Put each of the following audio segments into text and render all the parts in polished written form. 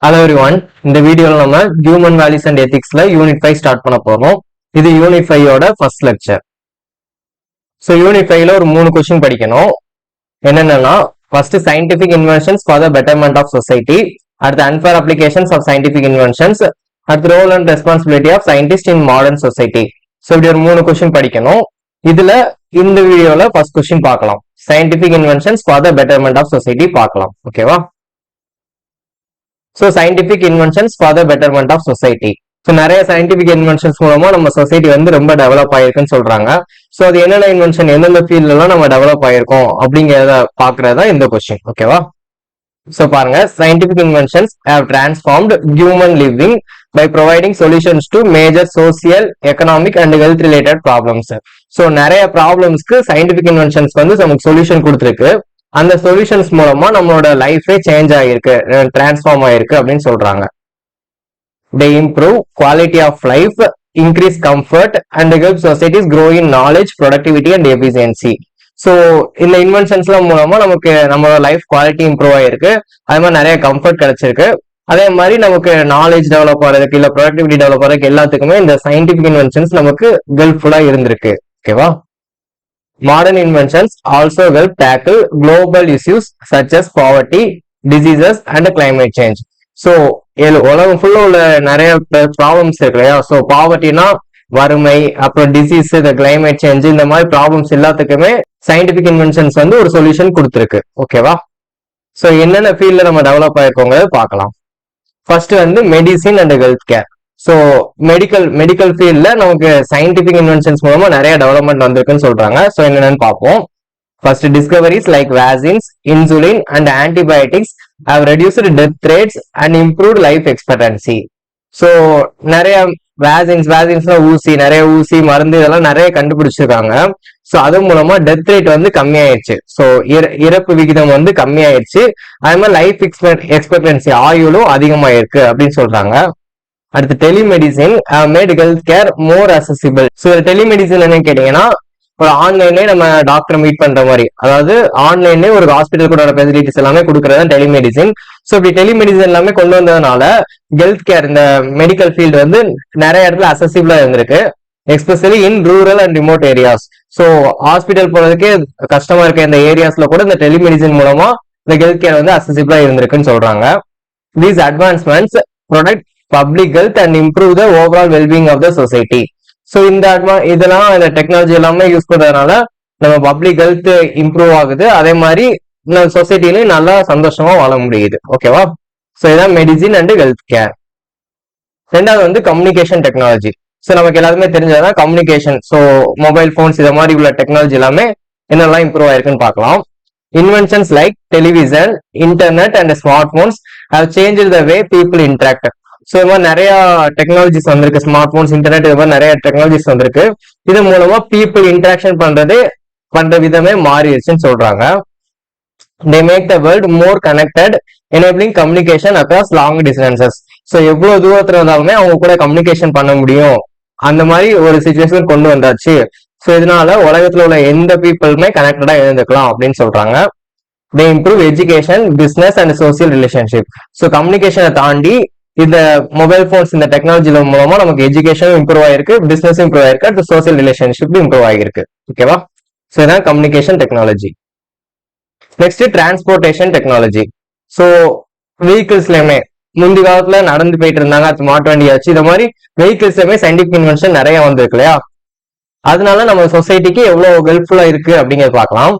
Hello everyone. இந்த வீடியோல நம்ம ஹியூமன் வேல்யூஸ் அண்ட் எத்திக்ஸ்ல யூனிட் 5 ஸ்டார்ட் பண்ண போறோம். இது யூனிட் 5 ஓட ஃபர்ஸ்ட் லெக்சர். சோ யூனிட் 5ல ஒரு 3 क्वेश्चन படிக்கணும். என்னன்னா first scientific inventions for the betterment of society, அடுத்து unfair applications of scientific inventions, அடுத்து role and responsibility of scientists in modern society. So இப்படி ஒரு 3 क्वेश्चन படிக்கணும். இதுல இந்த வீடியோல ஃபர்ஸ்ட் क्वेश्चन பார்க்கலாம். scientific inventions for the betterment of society பார்க்கலாம். ஓகேவா? So scientific inventions for the betterment of society. So நிறைய scientific inventions மூலமா நம்ம சொசைட்டி வந்து ரொம்ப டெவலப் ஆயிருக்குன்னு சொல்றாங்க. சோ அது என்னென்ன இன்வென்ஷன் எந்தெந்த ஃபீல்ட்ல எல்லாம் நம்ம டெவலப் ஆயிருக்கோம் அப்படிங்கறத பாக்குறதா இந்த கொஸ்டின். ஓகேவா? சோ பாருங்க, scientific inventions have transformed human living by providing solutions to major social, economic and health related problems. So நிறைய ப்ராப்ளம்ஸ்க்கு scientific inventions வந்து நமக்கு சொல்யூஷன் கொடுத்துருக்கு. அந்த சொல்யூஷன்ஸ் மூலமா நம்மளோட லைஃபே சேஞ்ச் ஆகிருக்கு, டிரான்ஸ்ஃபார்ம் ஆயிருக்கு அப்படின்னு சொல்றாங்க. They improve quality of life, increase comfort and help societies grow in knowledge, productivity and efficiency. So இந்த இன்வென்ஷன்ஸ்லாம் மூலமா நமக்கு நம்மளோட லைஃப் குவாலிட்டி இம்ப்ரூவ் ஆயிருக்கு, அதே மாதிரி நிறைய கம்ஃபர்ட் கிடைச்சிருக்கு, அதே மாதிரி நமக்கு நாலேஜ் டெவலப் ஆகிறதுக்கு இல்ல ப்ரொடக்டிவிட்டி டெவலப் ஆகிறதுக்கு எல்லாத்துக்குமே இந்த சயின்டிபிக் இன்வென்ஷன்ஸ் நமக்கு ஹெல்ப்ஃபுல்லா இருந்திருக்கு. ஓகேவா? Modern inventions also help tackle global issues such as poverty, diseases and climate change. So உலகம் ஃபுல்லா உள்ள நிறைய ப்ராப்ளம்ஸ் இருக்கு இல்லையா? ஸோ பாவர்ட்டினா வறுமை, அப்புறம் டிசீஸ், இந்த கிளைமேட் சேஞ்ச், இந்த மாதிரி ப்ராப்ளம்ஸ் எல்லாத்துக்குமே சயின்டிபிக் இன்வென்ஷன்ஸ் வந்து ஒரு சொல்யூஷன் கொடுத்துருக்கு. ஓகேவா? ஸோ என்னென்ன ஃபீல்ட்ல நம்ம டெவலப் ஆயிருக்கோங்க பார்க்கலாம். ஃபர்ஸ்ட் வந்து medicine and health care. So medical ஃபீல்ட்ல நமக்கு சயின்டிபிக் இன்வென்ஷன்ஸ் மூலமா நிறைய டெவலப்மெண்ட் வந்திருக்குன்னு சொல்றாங்க. ஸோ என்னென்னு பார்ப்போம். First, discoveries like vaccines, insulin and antibiotics have reduced death rates and improved life expectancy. So நிறைய வேக்சின்ஸ்னா நிறைய ஊசி மருந்து இதெல்லாம் நிறைய கண்டுபிடிச்சிருக்காங்க. ஸோ அது மூலமா டெத் ரேட் வந்து கம்மியாயிருச்சு. ஸோ இறப்பு விகிதம் வந்து கம்மியாயிருச்சு. அதே மாதிரி லைஃப் எக்ஸ்பெக்டன்சி ஆயுளும் அதிகமாயிருக்கு அப்படின்னு சொல்றாங்க. அடுத்து டெலிமெடிசின் மேட் ஹெல்த் கேர் மோர் அசசிபிள். ஸோ டெலிமெடிசின் என்னன்னு கேட்டீங்கன்னா, ஒரு ஆன்லைன்லேயே நம்ம டாக்டர் மீட் பண்ற மாதிரி, அதாவது ஆன்லைன்லேயே ஒரு ஹாஸ்பிட்டல் கூட ஃபெசிலிட்டிஸ் எல்லாமே கொடுக்கறது டெலிமெடிசின். ஸோ இப்படி டெலிமெடிசின் எல்லாமே கொண்டு வந்ததுனால ஹெல்த் கேர், இந்த மெடிக்கல் ஃபீல்டு வந்து நிறைய இடத்துல அசசிபிளா இருந்திருக்கு, especially in rural and remote areas. So hospital போறதுக்கே கஷ்டமா இருக்க இந்த ஏரியாஸ்ல கூட இந்த டெலிமெடிசின் மூலமா இந்த ஹெல்த் கேர் வந்து அசசிபிளா இருந்திருக்குன்னு சொல்றாங்க. These advancements protect public health and improve the overall wellbeing of the society. So இதெல்லாம் இந்த டெக்னாலஜி எல்லாமே யூஸ் பண்றதுனால நம்ம பப்ளிக் ஹெல்த் இம்ப்ரூவ் ஆகுது, அதே மாதிரி நம்ம சொசைட்டிலையும் நல்லா சந்தோஷமா வாழ முடியுது. ஓகேவா? ஸோ இதான் மெடிசின் அண்ட் ஹெல்த் கேர். ரெண்டாவது வந்து கம்யூனிகேஷன் டெக்னாலஜி. ஸோ நமக்கு எல்லாருமே தெரிஞ்சதுதான் கம்யூனிகேஷன். ஸோ மொபைல் போன்ஸ் இதை மாதிரி உள்ள டெக்னாலஜி எல்லாமே என்னெல்லாம் இம்ப்ரூவ் ஆயிருக்குன்னு பார்க்கலாம். Inventions like television, internet and smart phones have changed the way people interact. So இது மாதிரி நிறைய டெக்னாலஜிஸ் வந்திருக்கு, ஸ்மார்ட் போன்ஸ், இன்டர்நெட், இது மாதிரி நிறைய டெக்னாலஜிஸ் வந்திருக்கு. இது மூலமா பீப்புள் இன்டராக்ஷன் பண்ற விதமே மாறிடுச்சுன்னு சொல்றாங்க. They make the world more connected, enabling communication across long distances. So எவ்வளவு தூரத்துல இருந்தாலுமே அவங்க கூட கம்யூனிகேஷன் பண்ண முடியும், அந்த மாதிரி ஒரு சிச்சுவேஷன் கொண்டு வந்தாச்சு. ஸோ இதனால உலகத்துல உள்ள எந்த பீப்புளுமே கனெக்டடா இருந்துக்கலாம் அப்படின்னு சொல்றாங்க. They improve education, business and social relationship. So கம்யூனிகேஷனை தாண்டி இந்த மொபைல் போன்ஸ், இந்த டெக்னாலஜி மூலமா நமக்கு எஜுகேஷனும் இம்ப்ரூவ் ஆயிருக்கு, பிசினஸும் இம்ப்ரூவ் ஆயிருக்கு, அடுத்து சோசியல் ரிலேஷன்ஷிப் இம்ப்ரூவ் ஆகிருக்கு. ஓகேவா? ஸோ இதான் communication technology. Next transportation technology. So வெஹிக்கிள்ஸ்லயுமே முந்தைய காலத்துல நடந்து போயிட்டு இருந்தாங்க, அது மாட்டு வண்டியாச்சு, இந்த மாதிரி வெஹிக்கிள்ஸ்லயுமே சயின்டிபிக் இன்வென்ஷன் நிறைய வந்திருக்கு இல்லையா? அதனால நம்ம சொசைட்டிக்கு எவ்வளவு ஹெல்ப்ஃபுல்லா இருக்கு அப்படிங்கறத பார்க்கலாம்.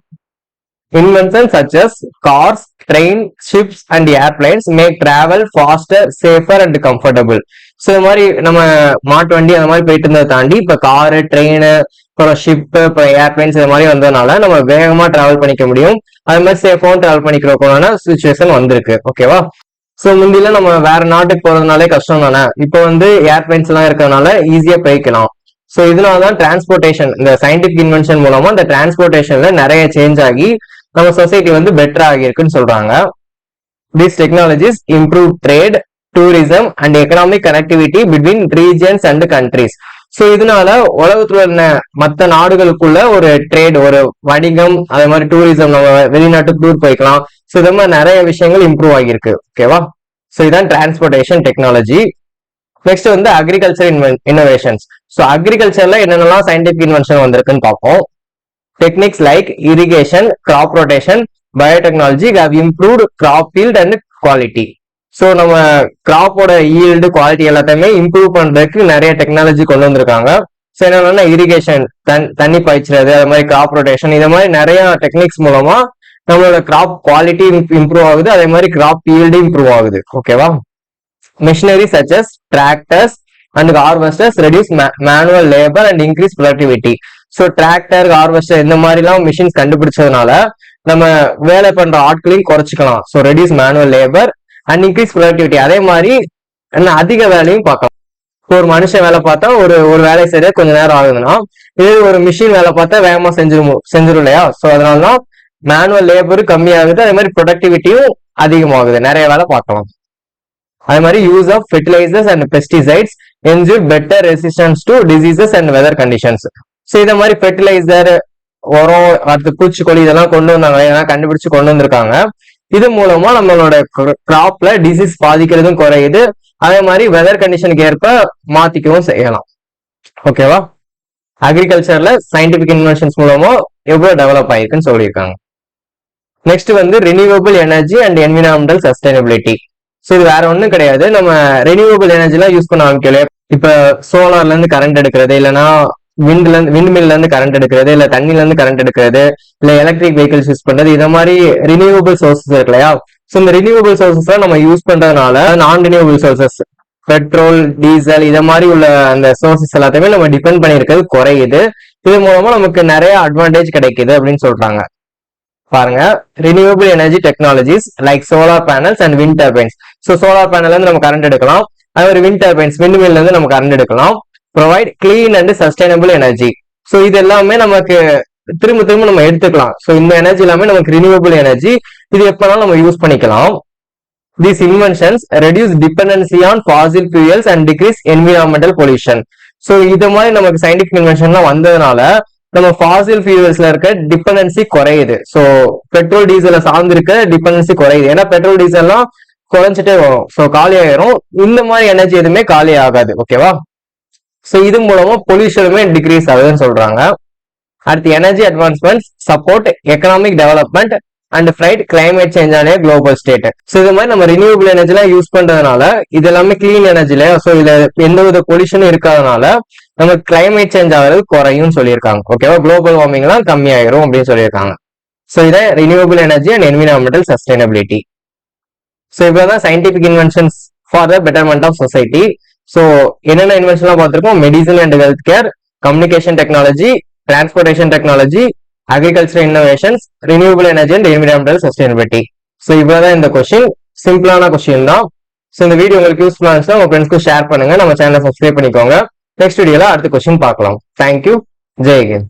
Inventions such as cars, trains, ships and airplanes make travel faster, safer and comfortable. So இது மாதிரி நம்ம மாட்டு வண்டி அந்த மாதிரி போயிட்டு இருந்ததை தாண்டி இப்ப காரு, ட்ரெயின், அப்புறம் ஷிப், அப்புறம் ஏர்பிளைன்ஸ் இது மாதிரி வந்ததுனால நம்ம வேகமா டிராவல் பண்ணிக்க முடியும், அது மாதிரி சேஃபாவும் டிராவல் பண்ணிக்கிறோம் சுச்சுவேஷன் வந்திருக்கு. ஓகேவா? ஸோ முந்தில நம்ம வேற நாட்டுக்கு போறதுனாலே கஷ்டம் தானே, இப்போ வந்து ஏர்பிளைன்ஸ் எல்லாம் இருக்கிறதுனால ஈஸியா போய்க்கலாம். ஸோ இதனாலதான் டிரான்ஸ்போர்டேஷன், இந்த சயின்டிபிக் இன்வென்ஷன் மூலமா இந்த டிரான்ஸ்போர்டேஷன்ல நிறைய சேஞ்ச் ஆகி நம்ம சொசைட்டி வந்து பெட்டர் ஆகியிருக்குன்னு சொல்றாங்க. These technologies improve trade, tourism and economic connectivity between regions and countries. So இதனால உலகத்துல என்ன மற்ற நாடுகளுக்குள்ள ஒரு ட்ரேட், ஒரு வணிகம், அதே மாதிரி டூரிசம், நம்ம வெளிநாட்டுக்கு டூர் போய்க்கலாம். ஸோ இது மாதிரி நிறைய விஷயங்கள் இம்ப்ரூவ் ஆகியிருக்கு. ஓகேவா? ஸோ இதான் டிரான்ஸ்போர்டேஷன் டெக்னாலஜி. நெக்ஸ்ட் வந்து அக்ரிகல்ச்சர் இன்னோவேஷன்ஸ். ஸோ அக்ரிகல்ச்சர்ல என்னென்னலாம் சயின்டிபிக் இன்வென்ஷன் வந்திருக்குன்னு பார்ப்போம். Techniques like irrigation, crop rotation, biotechnology have improved crop yield and quality. So நம்ம கிராப்போட ஈல்டு குவாலிட்டி எல்லாத்தையுமே இம்ப்ரூவ் பண்றதுக்கு நிறைய டெக்னாலஜி கொண்டு வந்திருக்காங்க. ஸோ என்னன்னா இரிகேஷன், தண்ணி பாய்ச்சுறது, அது மாதிரி கிராப் ரொட்டேஷன், இது மாதிரி நிறைய டெக்னிக்ஸ் மூலமா நம்மளோட கிராப் குவாலிட்டி இம்ப்ரூவ் ஆகுது, அதே மாதிரி கிராப் ஈல்டு இம்ப்ரூவ் ஆகுது. ஓகேவா? Machinery such as tractors and harvesters reduce manual labour and increase productivity. So tractor, harvester இந்த மாதிரிலாம் மிஷின்ஸ் கண்டுபிடிச்சதுனால நம்ம வேலை பண்ற ஆட்களையும் குறைச்சிக்கலாம். So reduce manual labour and increase productivity. அதே மாதிரி அதிக வேலையும் பார்க்கலாம். ஒரு மனுஷன் வேலை பார்த்தா ஒரு வேலை செய்ய கொஞ்சம் நேரம் ஆகுதுன்னா, இது ஒரு மிஷின் வேலை பார்த்தா வேகமா செஞ்சிரும் இல்லையா? ஸோ அதனாலதான் மேனுவல் லேபரும் கம்மியாகுது, அதே மாதிரி ப்ரொடக்டிவிட்டியும் அதிகமாகுது, நிறைய வேலை பார்க்கலாம். அதே மாதிரி use of fertilisers and pesticides ensure better resistance to diseases and weather conditions. So இந்த மாதிரி ஃபெர்டிலைசர், உரம், அடுத்து பூச்சிக்கொல்லி இதெல்லாம் கொண்டு வந்தாங்க, இதெல்லாம் கண்டுபிடிச்சு கொண்டு வந்திருக்காங்க. இது மூலமா நம்மளோட கிராப்ல டிசீஸ் பாதிக்கிறதும் குறையுது, அதே மாதிரி வெதர் கண்டிஷனுக்கு ஏற்ப மாத்திக்கவும் செய்யலாம். ஓகேவா? அக்ரிகல்ச்சர்ல சயின்டிபிக் இன்வென்ஷன்ஸ் மூலமா எவ்வளவு டெவலப் ஆயிருக்குன்னு சொல்லியிருக்காங்க. நெக்ஸ்ட் வந்து renewable energy and environmental sustainability. So இது வேற ஒன்றும் கிடையாது, நம்ம ரினியூவபிள் எனர்ஜி எல்லாம் யூஸ் பண்ண ஆரம்பிக்கல. இப்ப சோலார்ல இருந்து கரண்ட் எடுக்கிறது, இல்லைன்னா விண்ட்மில்ல இருந்து கரண்ட் எடுக்கிறது, இல்ல தண்ணில இருந்து கரண்ட் எடுக்கிறது, இல்ல எலக்ட்ரிக் வெஹிக்கிள்ஸ் யூஸ் பண்றது, இந்த மாதிரி ரினியூவபிள் சோர்சஸ் இருக்கு இல்லையா? ஸோ இந்த ரினியூவபிள் சோர்சஸ் நம்ம யூஸ் பண்றதுனால நான் ரினியூவபிள் சோர்சஸ், பெட்ரோல், டீசல் இத மாதிரி உள்ள அந்த சோர்சஸ் எல்லாத்தையுமே நம்ம டிபெண்ட் பண்ணிருக்கிறது குறையுது. இது மூலமா நமக்கு நிறைய அட்வான்டேஜ் கிடைக்குது அப்படின்னு சொல்றாங்க. பாருங்க, renewable energy technologies like solar panels and wind turbines. So solar பேனல்ல இருந்து நம்ம கரண்ட் எடுக்கலாம், அதே மாதிரி விண்ட் டர்பைன்ஸ், விண்ட்மில்ல இருந்து நம்ம கரண்ட் எடுக்கலாம். Provide clean and sustainable energy. So இது எல்லாமே நமக்கு திரும்ப திரும்ப நம்ம எடுத்துக்கலாம். ஸோ இந்த எனர்ஜி எல்லாமே நமக்கு ரினியூவபிள் எனர்ஜி, இது எப்பனாலும் நம்ம யூஸ் பண்ணிக்கலாம். These inventions reduce dependency on fossil fuels and decrease environmental pollution. So இது மாதிரி நமக்கு சயின்டிபிக் இன்வென்ஷன்லாம் வந்ததுனால நம்ம ஃபாசில் ஃபியூல்ஸ்ல இருக்க டிபெண்டன்சி குறையுது. ஸோ பெட்ரோல் டீசலை சார்ந்து இருக்க டிபெண்டன்சி குறையுது. ஏன்னா பெட்ரோல் டீசல்லாம் குறைஞ்சிட்டே வரும், ஸோ காலி ஆயிரும். இந்த மாதிரி எனர்ஜி எதுவுமே காலி ஆகாது. ஓகேவா? ஸோ இது மூலமா பொல்யூஷனுமே டிக்ரீஸ் ஆகுதுன்னு சொல்றாங்க. அடுத்து energy advancements support economic development and freight climate change ஆன குளோபல் ஸ்டேட். ஸோ இது மாதிரி நம்ம ரினியூவபிள் எனர்ஜிலாம் யூஸ் பண்றதுனால இது எல்லாமே கிளீன் எனர்ஜில, ஸோ இதுல எந்த வித பொல்யூஷனும் இருக்காதனால நம்ம கிளைமேட் சேஞ்ச் ஆகிறது குறையும் சொல்லியிருக்காங்க. ஓகேவா? குளோபல் வார்மிங் எல்லாம் கம்மியாயிரும் அப்படின்னு சொல்லியிருக்காங்க. ஸோ இதான் renewable energy and environmental sustainability. So இப்பதான் scientific inventions for the betterment of society. So என்னென்ன இன்வென்ஷன்லாம் பார்த்திருக்கோம்? Medicine and health care, communication technology, transportation technology, agriculture innovations, renewable energy and environmental sustainability. So இவ்வளவுதான் இந்த question, சிம்பிளான question தான். So இந்த video உங்களுக்கு யூஸ்ஃபுல்லா இருந்துச்சுன்னா உங்க ஃப்ரெண்ட்ஸ்க்கு ஷேர் பண்ணுங்க, நம்ம சேனலை சப்ஸ்கிரைப் பண்ணிக்கோங்க. நெக்ஸ்ட் வீடியோல அடுத்த கொஸ்டின் பார்க்கலாம். தேங்க்யூ. ஜெய் ஹிந்த்.